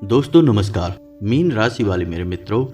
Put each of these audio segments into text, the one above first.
दोस्तों नमस्कार। मीन राशि वाले मेरे मित्रों,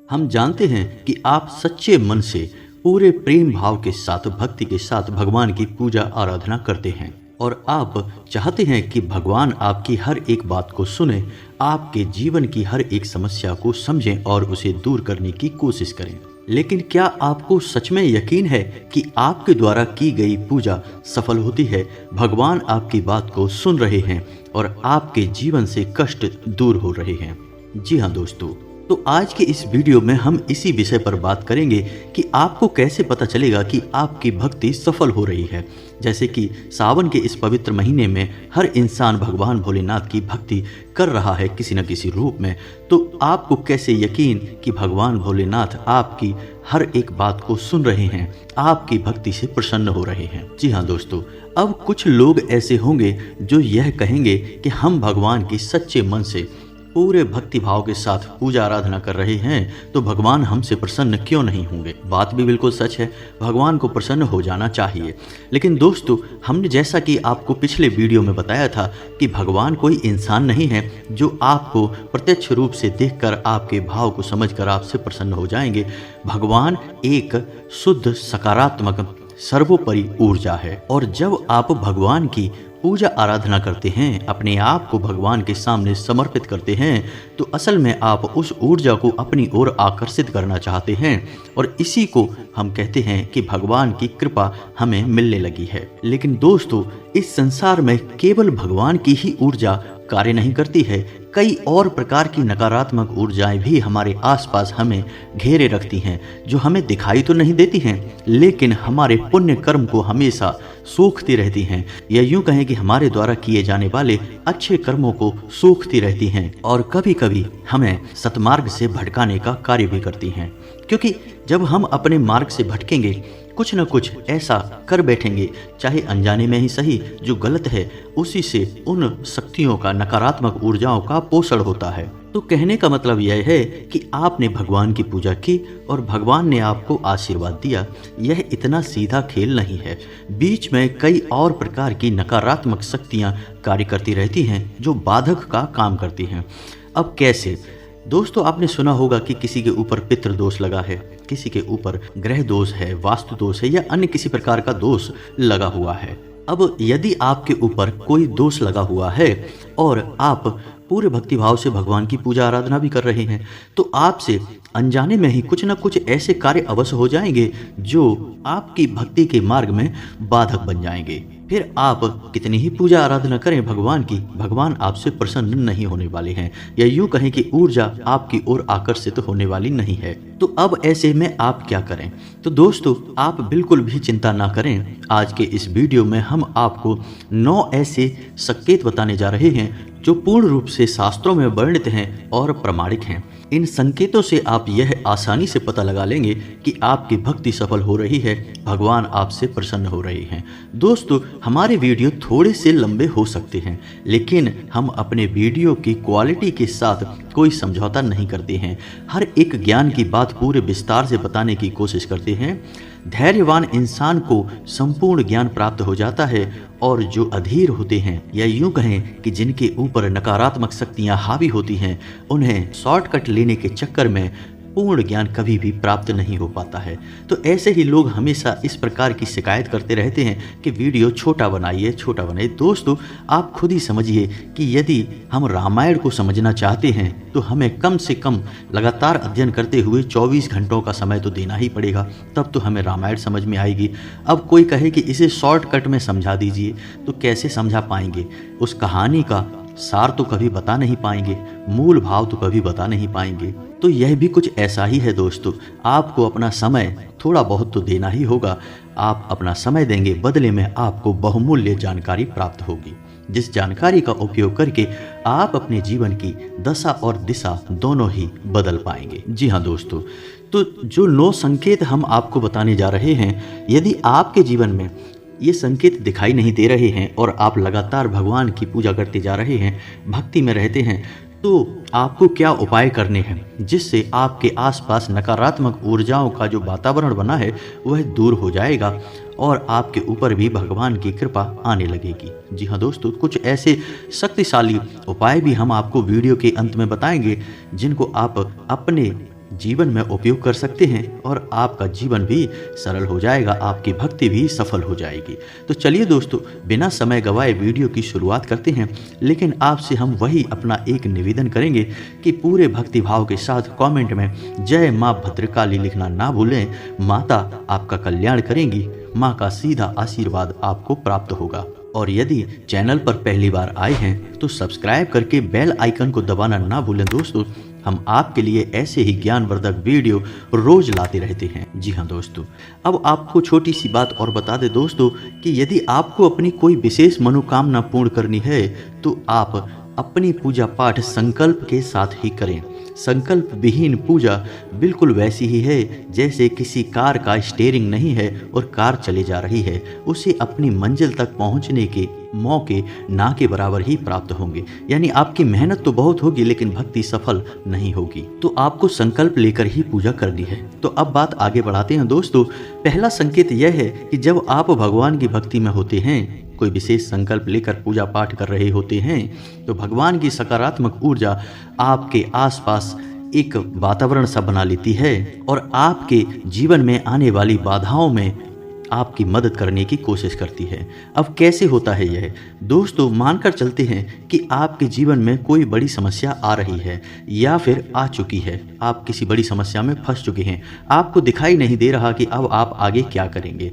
हम जानते हैं कि आप सच्चे मन से पूरे प्रेम भाव के साथ भक्ति के साथ भगवान की पूजा आराधना करते हैं और आप चाहते हैं कि भगवान आपकी हर एक बात को सुने, आपके जीवन की हर एक समस्या को समझें और उसे दूर करने की कोशिश करें। लेकिन क्या आपको सच में यकीन है कि आपके द्वारा की गई पूजा सफल होती है? भगवान आपकी बात को सुन रहे हैं और आपके जीवन से कष्ट दूर हो रहे हैं। जी हाँ दोस्तों, तो आज के इस वीडियो में हम इसी विषय पर बात करेंगे कि आपको कैसे पता चलेगा कि आपकी भक्ति सफल हो रही है। जैसे कि सावन के इस पवित्र महीने में हर इंसान भगवान भोलेनाथ की भक्ति कर रहा है किसी न किसी रूप में, तो आपको कैसे यकीन कि भगवान भोलेनाथ आपकी हर एक बात को सुन रहे हैं, आपकी भक्ति से प्रसन्न हो रहे हैं। जी हाँ दोस्तों, अब कुछ लोग ऐसे होंगे जो यह कहेंगे कि हम भगवान की सच्चे मन से पूरे भक्ति भाव के साथ पूजा आराधना कर रहे हैं, तो भगवान हमसे प्रसन्न क्यों नहीं होंगे। बात भी बिल्कुल सच है, भगवान को प्रसन्न हो जाना चाहिए। लेकिन दोस्तों, हमने जैसा कि आपको पिछले वीडियो में बताया था कि भगवान कोई इंसान नहीं है जो आपको प्रत्यक्ष रूप से देखकर आपके भाव को समझकर आपसे प्रसन्न हो जाएंगे। भगवान एक शुद्ध सकारात्मक सर्वोपरि ऊर्जा है और जब आप भगवान की पूजा आराधना करते हैं, अपने आप को भगवान के सामने समर्पित करते हैं, तो असल में आप उस ऊर्जा को अपनी ओर आकर्षित करना चाहते हैं और इसी को हम कहते हैं कि भगवान की कृपा हमें मिलने लगी है। लेकिन दोस्तों, इस संसार में केवल भगवान की ही ऊर्जा कार्य नहीं करती है, कई और प्रकार की नकारात्मक ऊर्जाएं भी हमारे आसपास हमें घेरे रखती हैं, जो हमें दिखाई तो नहीं देती हैं, लेकिन हमारे पुण्य कर्म को हमेशा सोखती रहती हैं, या यूं कहें कि हमारे द्वारा किए जाने वाले अच्छे कर्मों को सोखती रहती हैं और कभी कभी हमें सतमार्ग से भटकाने का कार्य भी करती हैं। क्योंकि जब हम अपने मार्ग से भटकेंगे, कुछ न कुछ ऐसा कर बैठेंगे, चाहे अनजाने में ही सही, जो गलत है, उसी से उन शक्तियों का, नकारात्मक ऊर्जाओं का पोषण होता है। तो कहने का मतलब यह है कि आपने भगवान की पूजा की और भगवान ने आपको आशीर्वाद दिया। यह इतना सीधा खेल नहीं है, बीच में कई और प्रकार की नकारात्मक शक्तियां कार्य करती रहती हैं जो बाधक का काम करती हैं। अब कैसे? दोस्तों, आपने सुना होगा कि किसी के ऊपर पितृ दोष लगा है, किसी के ऊपर ग्रह दोष है, वास्तु दोष है या अन्य किसी प्रकार का दोष लगा हुआ है। अब यदि आपके ऊपर कोई दोष लगा हुआ है और आप पूरे भक्तिभाव से भगवान की पूजा आराधना भी कर रहे हैं, तो आपसे अनजाने में ही कुछ न कुछ ऐसे कार्य अवश्य हो जाएंगे जो आपकी भक्ति के मार्ग में बाधक बन जाएंगे। फिर आप कितनी ही पूजा आराधना करें भगवान की, भगवान आपसे प्रसन्न नहीं होने वाले हैं, या यूं कहें कि ऊर्जा आपकी ओर आकर्षित होने वाली नहीं है। तो अब ऐसे में आप क्या करें? तो दोस्तों, आप बिल्कुल भी चिंता ना करें। आज के इस वीडियो में हम आपको 9 ऐसे संकेत बताने जा रहे हैं जो पूर्ण रूप से शास्त्रों में वर्णित हैं और प्रमाणिक हैं। इन संकेतों से आप यह आसानी से पता लगा लेंगे कि आपकी भक्ति सफल हो रही है, भगवान आपसे प्रसन्न हो रहे हैं। दोस्तों, हमारे वीडियो थोड़े से लंबे हो सकते हैं, लेकिन हम अपने वीडियो की क्वालिटी के साथ कोई समझौता नहीं करते हैं। हर एक ज्ञान की बात पूरे विस्तार से बताने की कोशिश करते हैं। धैर्यवान इंसान को संपूर्ण ज्ञान प्राप्त हो जाता है और जो अधीर होते हैं, या यूं कहें कि जिनके ऊपर नकारात्मक शक्तियां हावी होती हैं, उन्हें शॉर्टकट लेने के चक्कर में पूर्ण ज्ञान कभी भी प्राप्त नहीं हो पाता है। तो ऐसे ही लोग हमेशा इस प्रकार की शिकायत करते रहते हैं कि वीडियो छोटा बनाइए, छोटा बनाइए। दोस्तों, आप खुद ही समझिए कि यदि हम रामायण को समझना चाहते हैं तो हमें कम से कम लगातार अध्ययन करते हुए 24 घंटों का समय तो देना ही पड़ेगा, तब तो हमें रामायण समझ में आएगी। अब कोई कहे कि इसे शॉर्टकट में समझा दीजिए, तो कैसे समझा पाएंगे? उस कहानी का सार तो कभी बता नहीं पाएंगे, मूल भाव तो कभी बता नहीं पाएंगे। तो यह भी कुछ ऐसा ही है दोस्तों, आपको अपना समय थोड़ा बहुत तो देना ही होगा। आप अपना समय देंगे, बदले में आपको बहुमूल्य जानकारी प्राप्त होगी, जिस जानकारी का उपयोग करके आप अपने जीवन की दशा और दिशा दोनों ही बदल पाएंगे। जी हाँ दोस्तों, तो जो 9 संकेत हम आपको बताने जा रहे हैं, यदि आपके जीवन में ये संकेत दिखाई नहीं दे रहे हैं और आप लगातार भगवान की पूजा करते जा रहे हैं, भक्ति में रहते हैं, तो आपको क्या उपाय करने हैं जिससे आपके आसपास नकारात्मक ऊर्जाओं का जो वातावरण बना है वह दूर हो जाएगा और आपके ऊपर भी भगवान की कृपा आने लगेगी। जी हाँ दोस्तों, कुछ ऐसे शक्तिशाली उपाय भी हम आपको वीडियो के अंत में बताएंगे जिनको आप अपने जीवन में उपयोग कर सकते हैं और आपका जीवन भी सरल हो जाएगा, आपकी भक्ति भी सफल हो जाएगी। तो चलिए दोस्तों, बिना समय गवाए वीडियो की शुरुआत करते हैं। लेकिन आपसे हम वही अपना एक निवेदन करेंगे कि पूरे भक्ति भाव के साथ कमेंट में जय माँ भद्रकाली लिखना ना भूलें। माता आपका कल्याण करेंगी, माँ का सीधा आशीर्वाद आपको प्राप्त होगा। और यदि चैनल पर पहली बार आए हैं तो सब्सक्राइब करके बेल आइकन को दबाना ना भूलें दोस्तों। हम आपके लिए ऐसे ही ज्ञानवर्धक वीडियो रोज लाते रहते हैं। जी हाँ दोस्तों, अब आपको छोटी सी बात और बता दें दोस्तों कि यदि आपको अपनी कोई विशेष मनोकामना पूर्ण करनी है तो आप अपनी पूजा पाठ संकल्प के साथ ही करें। संकल्प विहीन पूजा बिल्कुल वैसी ही है जैसे किसी कार का स्टीयरिंग नहीं है और कार चले जा रही है, उसे अपनी मंजिल तक पहुंचने के मौके ना के बराबर ही प्राप्त होंगे। यानी आपकी मेहनत तो बहुत होगी लेकिन भक्ति सफल नहीं होगी। तो आपको संकल्प लेकर ही पूजा करनी है। तो अब बात आगे बढ़ाते हैं दोस्तों। पहला संकेत यह है कि जब आप भगवान की भक्ति में होते हैं, कोई विशेष संकल्प लेकर पूजा पाठ कर रहे होते हैं, तो भगवान की सकारात्मक ऊर्जा आपके आसपास एक वातावरण सा बना लेती है और आपके जीवन में आने वाली बाधाओं में आपकी मदद करने की कोशिश करती है। अब कैसे होता है यह दोस्तों? मानकर चलते हैं कि आपके जीवन में कोई बड़ी समस्या आ रही है या फिर आ चुकी है, आप किसी बड़ी समस्या में फंस चुके हैं, आपको दिखाई नहीं दे रहा कि अब आप आगे क्या करेंगे।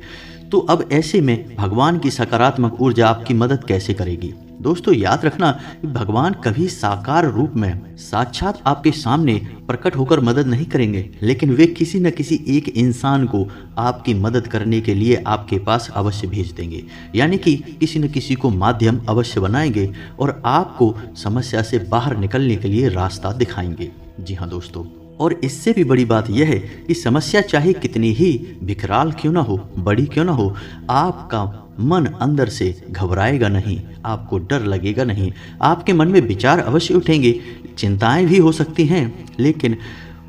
तो अब ऐसे में भगवान की सकारात्मक ऊर्जा आपकी मदद कैसे करेगी? दोस्तों याद रखना, भगवान कभी साकार रूप में साक्षात आपके सामने प्रकट होकर मदद नहीं करेंगे, लेकिन वे किसी न किसी एक इंसान को आपकी मदद करने के लिए आपके पास अवश्य भेज देंगे। यानी कि किसी न किसी को माध्यम अवश्य बनाएंगे और आपको समस्या से बाहर निकलने के लिए रास्ता दिखाएंगे। जी हाँ दोस्तों, और इससे भी बड़ी बात यह है कि समस्या चाहे कितनी ही विकराल क्यों ना हो, बड़ी क्यों ना हो, आपका मन अंदर से घबराएगा नहीं, आपको डर लगेगा नहीं। आपके मन में विचार अवश्य उठेंगे, चिंताएं भी हो सकती हैं, लेकिन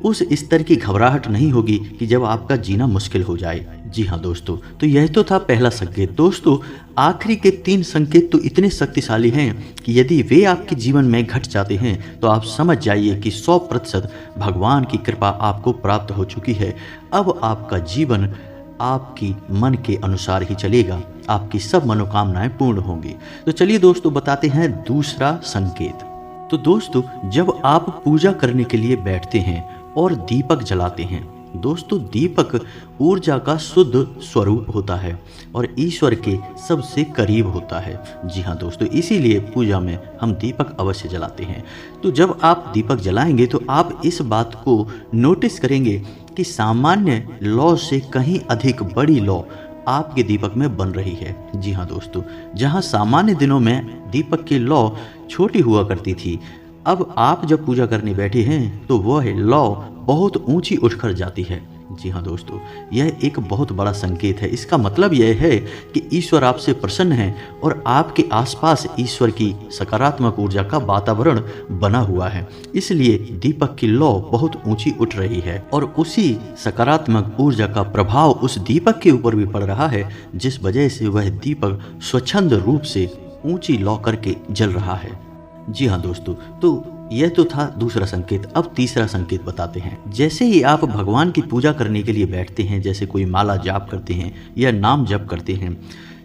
उस स्तर की घबराहट नहीं होगी कि जब आपका जीना मुश्किल हो जाए। जी हाँ दोस्तों, तो यह तो था पहला संकेत। दोस्तों आखिरी के 3 संकेत तो इतने शक्तिशाली हैं कि यदि वे आपके जीवन में घट जाते हैं तो आप समझ जाइए कि 100% भगवान की कृपा आपको प्राप्त हो चुकी है। अब आपका जीवन आपकी मन के अनुसार ही चलेगा, आपकी सब मनोकामनाएं पूर्ण होंगी। तो चलिए दोस्तों बताते हैं दूसरा संकेत। तो दोस्तों जब आप पूजा करने के लिए बैठते हैं और दीपक जलाते हैं, दोस्तों दीपक ऊर्जा का शुद्ध स्वरूप होता है और ईश्वर के सबसे करीब होता है। जी हाँ दोस्तों, इसीलिए पूजा में हम दीपक अवश्य जलाते हैं। तो जब आप दीपक जलाएंगे तो आप इस बात को नोटिस करेंगे कि सामान्य लौ से कहीं अधिक बड़ी लौ आपके दीपक में बन रही है। जी हाँ दोस्तों, जहाँ सामान्य दिनों में दीपक की लौ छोटी हुआ करती थी, अब आप जब पूजा करने बैठे हैं तो वह लौ बहुत ऊंची उठकर जाती है। जी हाँ दोस्तों, यह एक बहुत बड़ा संकेत है। इसका मतलब यह है कि ईश्वर आपसे प्रसन्न है और आपके आसपास ईश्वर की सकारात्मक ऊर्जा का वातावरण बना हुआ है। इसलिए दीपक की लौ बहुत ऊंची उठ रही है और उसी सकारात्मक ऊर्जा का प्रभाव उस दीपक के ऊपर भी पड़ रहा है, जिस वजह से वह दीपक स्वच्छंद रूप से ऊंची लौ करके जल रहा है। जी हाँ दोस्तों, तो यह तो था दूसरा संकेत। अब तीसरा संकेत बताते हैं। जैसे ही आप भगवान की पूजा करने के लिए बैठते हैं, जैसे कोई माला जाप करते हैं या नाम जप करते हैं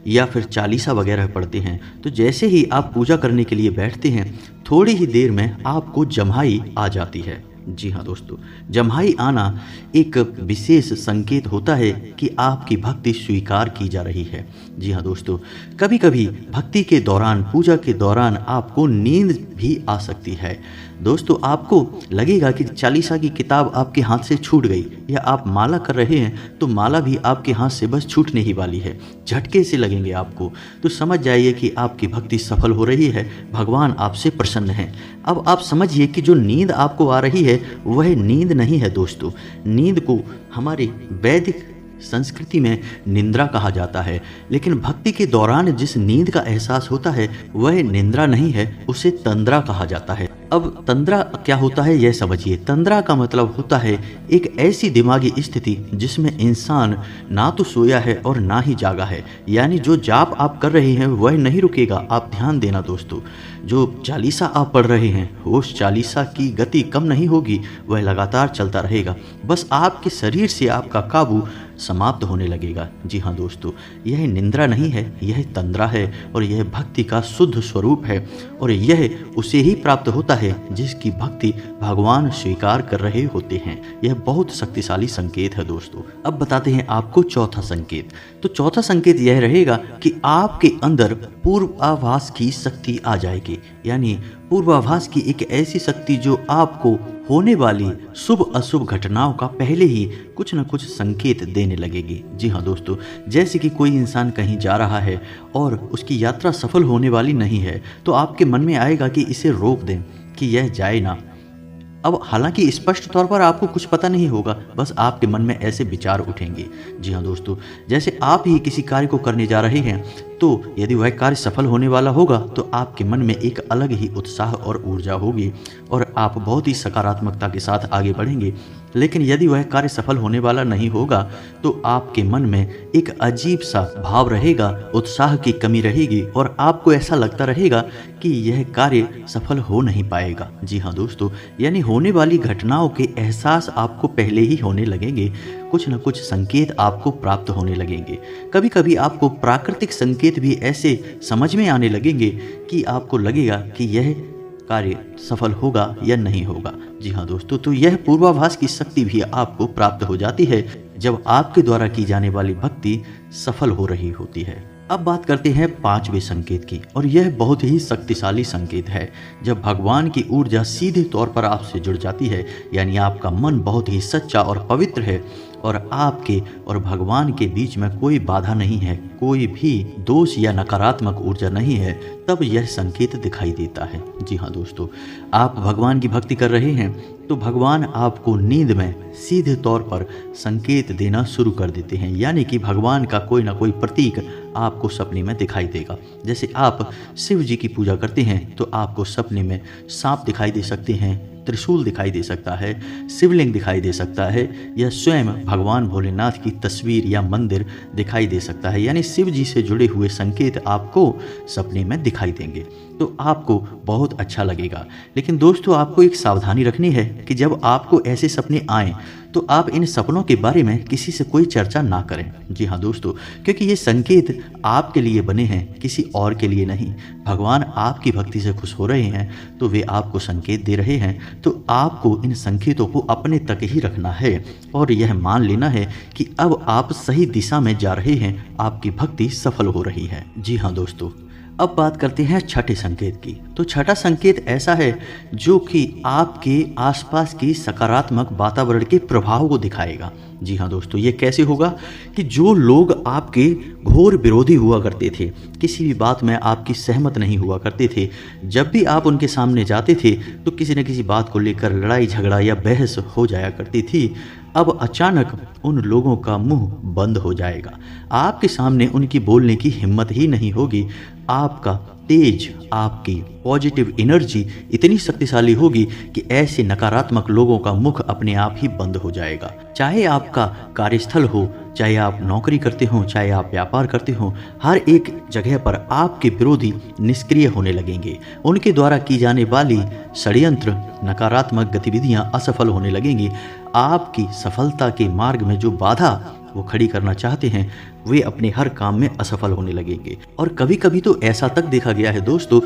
या फिर चालीसा वगैरह पढ़ते हैं, तो जैसे ही आप पूजा करने के लिए बैठते हैं थोड़ी ही देर में आपको जम्हाई आ जाती है। जी हाँ दोस्तों, जम्हाई आना एक विशेष संकेत होता है कि आपकी भक्ति स्वीकार की जा रही है। जी हाँ दोस्तों, कभी कभी भक्ति के दौरान, पूजा के दौरान आपको नींद भी आ सकती है। दोस्तों आपको लगेगा कि चालीसा की किताब आपके हाथ से छूट गई, या आप माला कर रहे हैं तो माला भी आपके हाथ से बस छूटने ही वाली है, झटके से लगेंगे आपको। तो समझ जाइए कि आपकी भक्ति सफल हो रही है, भगवान आपसे प्रसन्न है। अब आप समझिए कि जो नींद आपको आ रही है वह नींद नहीं है दोस्तों। नींद को हमारे वैदिक संस्कृति में निंद्रा कहा जाता है, लेकिन भक्ति के दौरान जिस नींद का एहसास होता है वह निंद्रा नहीं है, उसे तंद्रा कहा जाता है। अब तंद्रा क्या होता है यह समझिए। तंद्रा का मतलब होता है एक ऐसी दिमागी स्थिति जिसमें इंसान ना तो सोया है और ना ही जागा है, यानी जो जाप आप कर रहे हैं वह नहीं रुकेगा। आप ध्यान देना दोस्तों, जो चालीसा आप पढ़ रहे हैं उस चालीसा की गति कम नहीं होगी, वह लगातार चलता रहेगा। बस आपके शरीर से आपका काबू समाप्त होने लगेगा। जी हाँ दोस्तों, यह निंद्रा नहीं है, यह तंद्रा है और यह भक्ति का शुद्ध स्वरूप है और यह उसे ही प्राप्त होता है जिसकी भक्ति भगवान स्वीकार कर रहे होते हैं। यह बहुत शक्तिशाली संकेत है दोस्तों। अब बताते हैं आपको चौथा संकेत। तो चौथा संकेत यह रहेगा कि आपके अंदर पूर्वाभास की शक्ति आ जाएगी, यानी पूर्वाभास की एक ऐसी शक्ति जो आपको होने वाली शुभ अशुभ घटनाओं का पहले ही कुछ न कुछ संकेत देने लगेगी। जी हाँ दोस्तों, जैसे कि कोई इंसान कहीं जा रहा है और उसकी यात्रा सफल होने वाली नहीं है, तो आपके मन में आएगा कि इसे रोक दें, कि यह जाए ना। अब हालांकि स्पष्ट तौर पर आपको कुछ पता नहीं होगा, बस आपके मन में ऐसे विचार उठेंगे। जी हाँ दोस्तों, जैसे आप ही किसी कार्य को करने जा रहे हैं, तो यदि वह कार्य सफल होने वाला होगा तो आपके मन में एक अलग ही उत्साह और ऊर्जा होगी और आप बहुत ही सकारात्मकता के साथ आगे बढ़ेंगे। लेकिन यदि वह कार्य सफल होने वाला नहीं होगा तो आपके मन में एक अजीब सा भाव रहेगा, उत्साह की कमी रहेगी और आपको ऐसा लगता रहेगा कि यह कार्य सफल हो नहीं पाएगा। जी हाँ दोस्तों, यानी होने वाली घटनाओं के एहसास आपको पहले ही होने लगेंगे, कुछ न कुछ संकेत आपको प्राप्त होने लगेंगे। कभी कभी आपको प्राकृतिक संकेत भी ऐसे समझ में आने लगेंगे कि आपको लगेगा कि यह कार्य सफल होगा या नहीं होगा। जी हाँ दोस्तों, तो यह पूर्वाभास की शक्ति भी आपको प्राप्त हो जाती है जब आपके द्वारा की जाने वाली भक्ति सफल हो रही होती है। अब बात करते हैं पांचवें संकेत की, और यह बहुत ही शक्तिशाली संकेत है जब भगवान की ऊर्जा सीधे तौर पर आपसे जुड़ जाती है, यानी आपका मन बहुत ही सच्चा और पवित्र है और आपके और भगवान के बीच में कोई बाधा नहीं है, कोई भी दोष या नकारात्मक ऊर्जा नहीं है, तब यह संकेत दिखाई देता है। जी हाँ दोस्तों, आप भगवान की भक्ति कर रहे हैं तो भगवान आपको नींद में सीधे तौर पर संकेत देना शुरू कर देते हैं, यानी कि भगवान का कोई ना कोई प्रतीक आपको सपने में दिखाई देगा। जैसे आप शिव जी की पूजा करते हैं तो आपको सपने में सांप दिखाई दे सकते हैं, त्रिशूल दिखाई दे सकता है, शिवलिंग दिखाई दे सकता है, या स्वयं भगवान भोलेनाथ की तस्वीर या मंदिर दिखाई दे सकता है, यानी शिव जी से जुड़े हुए संकेत आपको सपने में दिखाई देंगे तो आपको बहुत अच्छा लगेगा। लेकिन दोस्तों, आपको एक सावधानी रखनी है कि जब आपको ऐसे सपने आएं तो आप इन सपनों के बारे में किसी से कोई चर्चा ना करें। जी हाँ दोस्तों, क्योंकि ये संकेत आपके लिए बने हैं, किसी और के लिए नहीं। भगवान आपकी भक्ति से खुश हो रहे हैं तो वे आपको संकेत दे रहे हैं, तो आपको इन संकेतों को अपने तक ही रखना है और यह मान लेना है कि अब आप सही दिशा में जा रहे हैं, आपकी भक्ति सफल हो रही है। जी हाँ दोस्तों, अब बात करते हैं छठे संकेत की। तो छठा संकेत ऐसा है जो कि आपके आसपास की सकारात्मक वातावरण के प्रभाव को दिखाएगा। जी हाँ दोस्तों, ये कैसे होगा कि जो लोग आपके घोर विरोधी हुआ करते थे, किसी भी बात में आपकी सहमत नहीं हुआ करते थे, जब भी आप उनके सामने जाते थे तो किसी न किसी बात को लेकर लड़ाई झगड़ा या बहस हो जाया करती थी, अब अचानक उन लोगों का मुंह बंद हो जाएगा। आपके सामने उनकी बोलने की हिम्मत ही नहीं होगी। आपका तेज, आपकी पॉजिटिव एनर्जी इतनी शक्तिशाली होगी कि ऐसे नकारात्मक लोगों का मुख अपने आप ही बंद हो जाएगा। चाहे आपका कार्यस्थल हो, चाहे आप नौकरी करते हो, चाहे आप व्यापार करते हो, हर एक जगह पर आपके विरोधी निष्क्रिय होने लगेंगे। उनके द्वारा की जाने वाली षड्यंत्र, नकारात्मक गतिविधियां असफल होने लगेंगी। आपकी सफलता के मार्ग में जो बाधा वो खड़ी करना चाहते हैं वे अपने हर काम में असफल होने लगेंगे। और कभी कभी तो ऐसा तक देखा गया है दोस्तों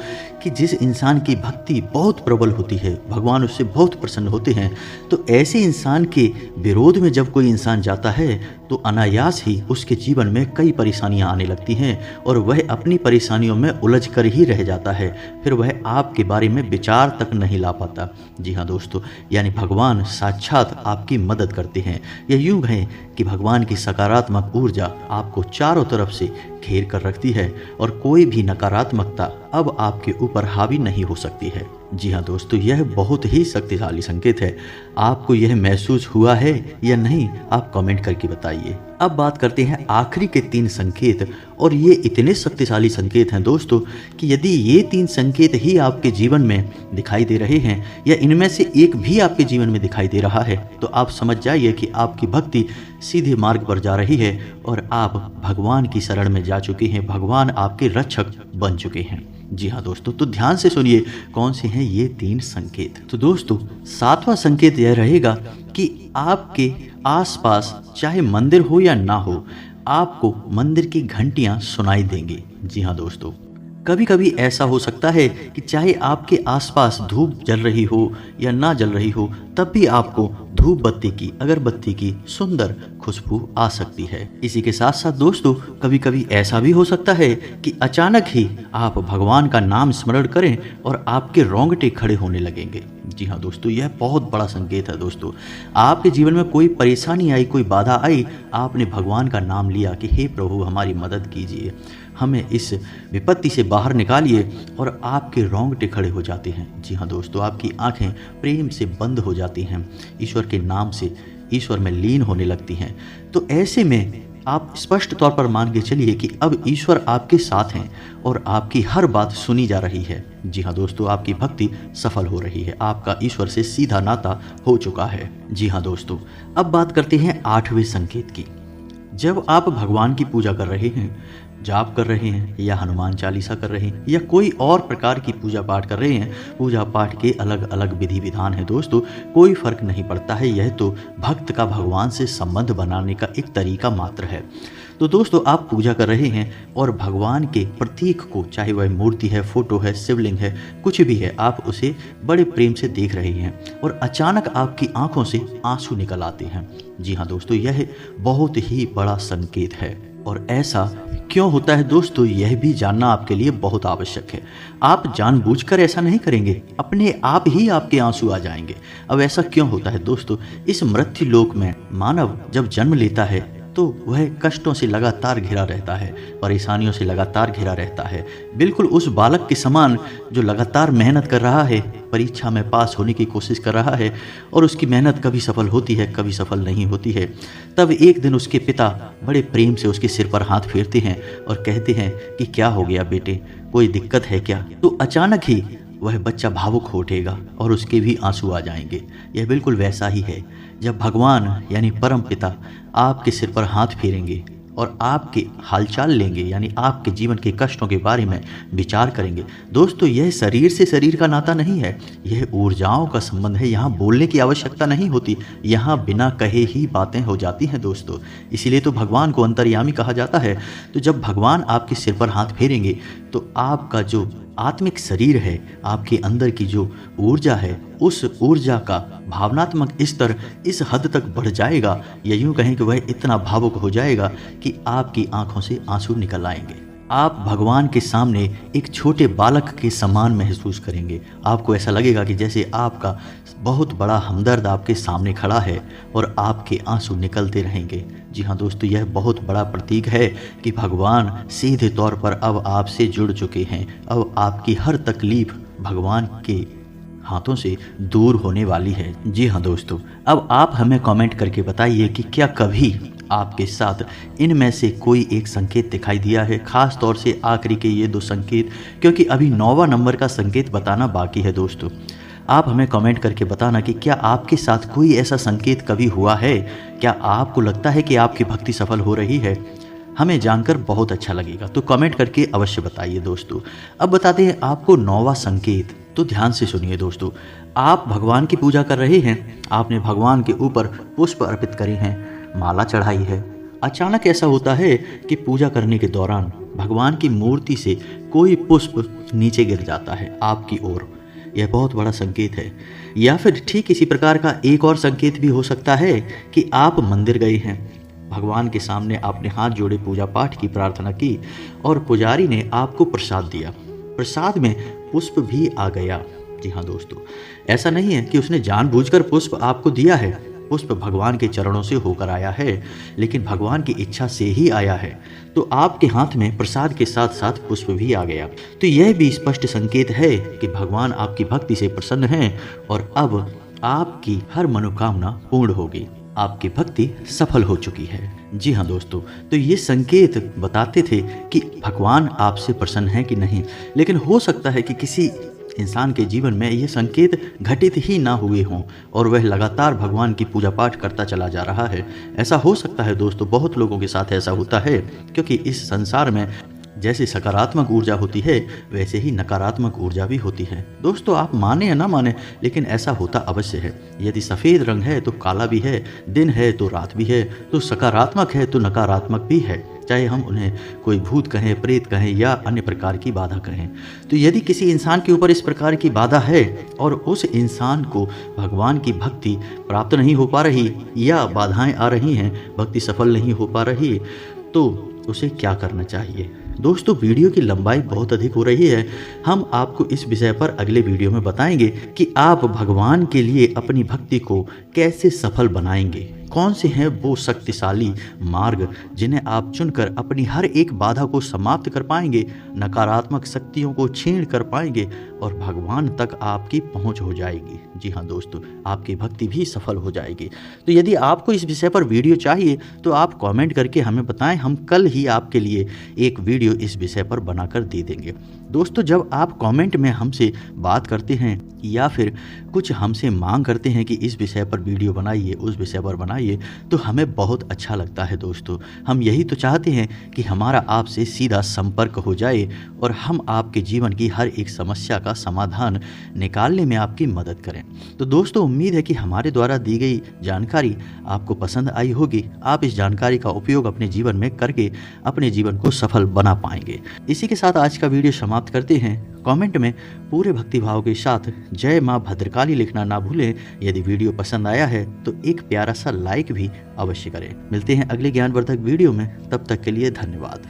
कि जिस इंसान की भक्ति बहुत प्रबल होती है, भगवान उससे बहुत प्रसन्न होते हैं, तो ऐसे इंसान के विरोध में जब कोई इंसान जाता है तो अनायास ही उसके जीवन में कई परेशानियां आने लगती हैं और वह अपनी परेशानियों में उलझ कर ही रह जाता है, फिर वह आपके बारे में विचार तक नहीं ला पाता। जी हाँ दोस्तों, यानी भगवान साक्षात आपकी मदद करते हैं। यह यूं है कि भगवान की सकारात्मक ऊर्जा आपको चारों तरफ से घेर कर रखती है और कोई भी नकारात्मकता अब आपके ऊपर हावी नहीं हो सकती है। जी हाँ दोस्तों, यह बहुत ही शक्तिशाली संकेत है। आपको यह महसूस हुआ है या नहीं, आप कमेंट करके बताइए। अब बात करते हैं आखिरी के 3 संकेत, और ये इतने शक्तिशाली संकेत हैं दोस्तों कि यदि ये 3 संकेत ही आपके जीवन में दिखाई दे रहे हैं या इनमें से एक भी आपके जीवन में दिखाई दे रहा है, तो आप समझ जाइए कि आपकी भक्ति सीधे मार्ग पर जा रही है और आप भगवान की शरण में जा चुके हैं, भगवान आपके रक्षक बन चुके हैं। जी हाँ दोस्तों, तो ध्यान से सुनिए कौन से हैं ये 3 संकेत। तो दोस्तों, 7वां संकेत यह रहेगा कि आपके आसपास चाहे मंदिर हो या ना हो, आपको मंदिर की घंटियां सुनाई देंगी। जी हाँ दोस्तों, कभी कभी ऐसा हो सकता है कि चाहे आपके आसपास धूप जल रही हो या ना जल रही हो, तब भी आपको धूप बत्ती की, अगरबत्ती की सुंदर खुशबू आ सकती है। इसी के साथ साथ दोस्तों, कभी कभी ऐसा भी हो सकता है कि अचानक ही आप भगवान का नाम स्मरण करें और आपके रोंगटे खड़े होने लगेंगे। जी हाँ दोस्तों, यह बहुत बड़ा संकेत है दोस्तों। आपके जीवन में कोई परेशानी आई, कोई बाधा आई, आपने भगवान का नाम लिया कि हे प्रभु हमारी मदद कीजिए, हमें इस विपत्ति से बाहर निकालिए, और आपके रोंगटे खड़े हो जाते हैं। जी हाँ दोस्तों, आपकी आंखें प्रेम से बंद हो जाती हैं, ईश्वर के नाम से ईश्वर में लीन होने लगती हैं। तो ऐसे में आप स्पष्ट तौर पर मान के चलिए कि अब ईश्वर आपके साथ हैं और आपकी हर बात सुनी जा रही है। जी हाँ दोस्तों, आपकी भक्ति सफल हो रही है, आपका ईश्वर से सीधा नाता हो चुका है। जी हाँ दोस्तों, अब बात करते हैं 8वें संकेत की। जब आप भगवान की पूजा कर रहे हैं, जाप कर रहे हैं या हनुमान चालीसा कर रहे हैं या कोई और प्रकार की पूजा पाठ कर रहे हैं, पूजा पाठ के अलग अलग विधि विधान है दोस्तों, कोई फर्क नहीं पड़ता है। यह तो भक्त का भगवान से संबंध बनाने का एक तरीका मात्र है। तो दोस्तों, आप पूजा कर रहे हैं और भगवान के प्रतीक को, चाहे वह मूर्ति है, फोटो है, शिवलिंग है, कुछ भी है, आप उसे बड़े प्रेम से देख रहे हैं और अचानक आपकी आंखों से आंसू निकल आते हैं। जी हाँ दोस्तों, यह बहुत ही बड़ा संकेत है। और ऐसा क्यों होता है दोस्तों, यह भी जानना आपके लिए बहुत आवश्यक है। आप जानबूझकर ऐसा नहीं करेंगे, अपने आप ही आपके आंसू आ जाएंगे। अब ऐसा क्यों होता है दोस्तों? इस मृत्यु लोक में मानव जब जन्म लेता है तो वह कष्टों से लगातार घिरा रहता है, परेशानियों से लगातार घिरा रहता है, बिल्कुल उस बालक के समान जो लगातार मेहनत कर रहा है, परीक्षा में पास होने की कोशिश कर रहा है, और उसकी मेहनत कभी सफल होती है, कभी सफल नहीं होती है। तब एक दिन उसके पिता बड़े प्रेम से उसके सिर पर हाथ फेरते हैं और कहते हैं कि क्या हो गया बेटे, कोई दिक्कत है क्या? तो अचानक ही वह बच्चा भावुक हो उठेगा और उसके भी आंसू आ जाएंगे। यह बिल्कुल वैसा ही है जब भगवान यानी परम पिता आपके सिर पर हाथ फेरेंगे और आपके हालचाल लेंगे, यानी आपके जीवन के कष्टों के बारे में विचार करेंगे। दोस्तों, यह शरीर से शरीर का नाता नहीं है, यह ऊर्जाओं का संबंध है। यहाँ बोलने की आवश्यकता नहीं होती, यहाँ बिना कहे ही बातें हो जाती हैं दोस्तों। इसीलिए तो भगवान को अंतर्यामी कहा जाता है। तो जब भगवान आपके सिर पर हाथ फेरेंगे तो आपका जो आत्मिक शरीर है, आपके अंदर की जो ऊर्जा है, उस ऊर्जा का भावनात्मक स्तर इस हद तक बढ़ जाएगा, या यूँ कहें कि वह इतना भावुक हो जाएगा कि आपकी आंखों से आंसू निकल आएंगे। आप भगवान के सामने एक छोटे बालक के समान महसूस करेंगे। आपको ऐसा लगेगा कि जैसे आपका बहुत बड़ा हमदर्द आपके सामने खड़ा है और आपके आंसू निकलते रहेंगे। जी हाँ दोस्तों, यह बहुत बड़ा प्रतीक है कि भगवान सीधे तौर पर अब आपसे जुड़ चुके हैं। अब आपकी हर तकलीफ भगवान के हाथों से दूर होने वाली है। जी हाँ दोस्तों, अब आप हमें कमेंट करके बताइए कि क्या कभी आपके साथ इनमें से कोई एक संकेत दिखाई दिया है, खास तौर से आखिरी के ये 2 संकेत, क्योंकि अभी 9वां नंबर का संकेत बताना बाकी है दोस्तों। आप हमें कमेंट करके बताना कि क्या आपके साथ कोई ऐसा संकेत कभी हुआ है? क्या आपको लगता है कि आपकी भक्ति सफल हो रही है? हमें जानकर बहुत अच्छा लगेगा, तो कमेंट करके अवश्य बताइए दोस्तों। अब बताते हैं आपको 9वां संकेत। तो ध्यान से सुनिए दोस्तों, आप भगवान की पूजा कर रहे हैं, आपने भगवान के ऊपर पुष्प अर्पित करे हैं, माला चढ़ाई है। अचानक ऐसा होता है कि पूजा करने के दौरान भगवान की मूर्ति से कोई पुष्प नीचे गिर जाता है आपकी ओर। यह बहुत बड़ा संकेत है। या फिर ठीक इसी प्रकार का एक और संकेत भी हो सकता है कि आप मंदिर गए हैं, भगवान के सामने आपने हाथ जोड़े पूजा पाठ की प्रार्थना की और पुजारी ने आपको प्रसाद दिया, प्रसाद में पुष्प भी आ गया। जी हाँ दोस्तों, ऐसा नहीं है कि उसने जानबूझकर पुष्प आपको दिया है, पुष्प भगवान के चरणों से होकर आया है, लेकिन भगवान की इच्छा से ही आया है, तो आपके हाथ में प्रसाद के साथ साथ पुष्प भी आ गया। तो यह भी स्पष्ट संकेत है कि भगवान आपकी भक्ति से प्रसन्न हैं और अब आपकी हर मनोकामना पूर्ण होगी। आपकी भक्ति सफल हो चुकी है। जी हाँ दोस्तों, तो ये संकेत बताते थे कि भगवान आपसे प्रसन्न हैं कि नहीं, लेकिन हो सकता है कि किसी इंसान के जीवन में ये संकेत घटित ही ना हुए हों और वह लगातार भगवान की पूजा पाठ करता चला जा रहा है। ऐसा हो सकता है दोस्तों, बहुत लोगों के साथ ऐसा होता है, क्योंकि इस संसार में जैसे सकारात्मक ऊर्जा होती है वैसे ही नकारात्मक ऊर्जा भी होती है। दोस्तों आप माने या ना माने, लेकिन ऐसा होता अवश्य है। यदि सफ़ेद रंग है तो काला भी है, दिन है तो रात भी है, तो सकारात्मक है तो नकारात्मक भी है, चाहे हम उन्हें कोई भूत कहें, प्रेत कहें या अन्य प्रकार की बाधा कहें। तो यदि किसी इंसान के ऊपर इस प्रकार की बाधा है और उस इंसान को भगवान की भक्ति प्राप्त नहीं हो पा रही या बाधाएं आ रही हैं, भक्ति सफल नहीं हो पा रही, तो उसे क्या करना चाहिए। दोस्तों वीडियो की लंबाई बहुत अधिक हो रही है, हम आपको इस विषय पर अगले वीडियो में बताएंगे कि आप भगवान के लिए अपनी भक्ति को कैसे सफल बनाएंगे। कौन से हैं वो शक्तिशाली मार्ग जिन्हें आप चुनकर अपनी हर एक बाधा को समाप्त कर पाएंगे, नकारात्मक शक्तियों को छीन कर पाएंगे और भगवान तक आपकी पहुंच हो जाएगी। जी हाँ दोस्तों, आपकी भक्ति भी सफल हो जाएगी। तो यदि आपको इस विषय पर वीडियो चाहिए तो आप कमेंट करके हमें बताएं, हम कल ही आपके लिए एक वीडियो इस विषय पर बनाकर दे देंगे। दोस्तों जब आप कमेंट में हमसे बात करते हैं या फिर कुछ हमसे मांग करते हैं कि इस विषय पर वीडियो बनाइए, उस विषय पर बनाइए, तो हमें बहुत अच्छा लगता है। दोस्तों हम यही तो चाहते हैं कि हमारा आपसे सीधा संपर्क हो जाए और हम आपके जीवन की हर एक समस्या का समाधान निकालने में आपकी मदद करें। तो दोस्तों उम्मीद है कि हमारे द्वारा दी गई जानकारी आपको पसंद आई होगी। आप इस जानकारी का उपयोग अपने जीवन में करके अपने जीवन को सफल बना पाएंगे। इसी के साथ आज का वीडियो समाप्त करते हैं। कमेंट में पूरे भक्तिभाव के साथ जय माँ भद्रकाली लिखना ना भूलें। यदि वीडियो पसंद आया है तो एक प्यारा सा लाइक भी अवश्य करें। मिलते हैं अगले ज्ञानवर्धक वीडियो में, तब तक के लिए धन्यवाद।